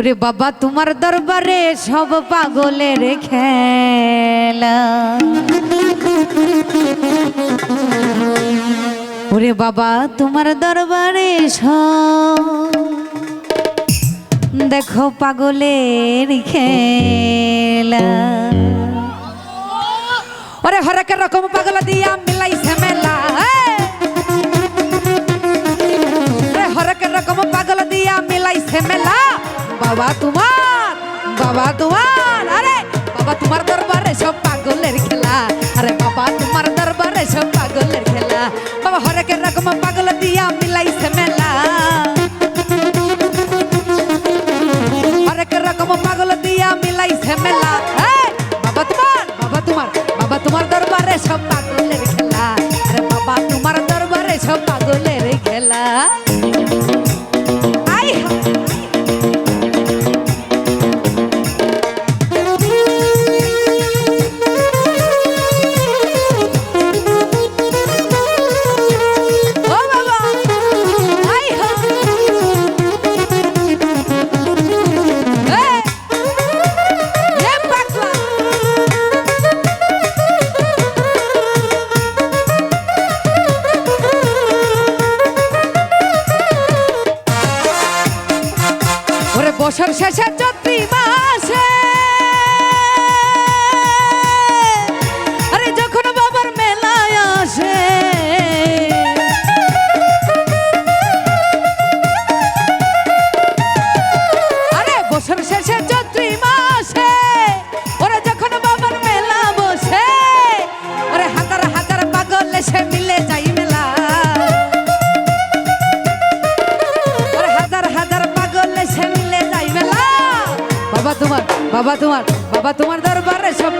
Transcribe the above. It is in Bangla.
ওরে বাবা তোমার দরবারে সব পাগলের খেলা। ওরে বাবা তোমার দরবারে সব দেখো পাগলের খেলা। ওরে হরেক রকম পাগল দিয়া মিলাইছে মেলা। হরেক রকম পাগল দিয়া মিলাইছে মেলা। বাবা তোমার আরে বাবা তোমার দরবারে সব পাগলের খেলা। আরে বাবা তোমার দরবারে সব পাগলের খেলা। বাবা হরেক রকম পাগল দিয়া মিলাইছে মেলা। হরেক রকম পাগল দিয়া মিলাইছে মেলা। বাবা তোমার দরবারে সব পাগলের খেলা। আরে বাবা তোমার দরবারে সব পাগলের খেলা। বছর শেষে চৈত্র মাসে আরে যখন বাবার মেলায় আসে। আরে বছর শেষে চৈত্র মাসে ওরা যখন বাবার মেলা বসে। ওরে হাজার হাজার পাগল এসে মিলে যাই মেলা। ওরে হাজার হাজার পাগল এসে বাবা তোমার দরবারে সব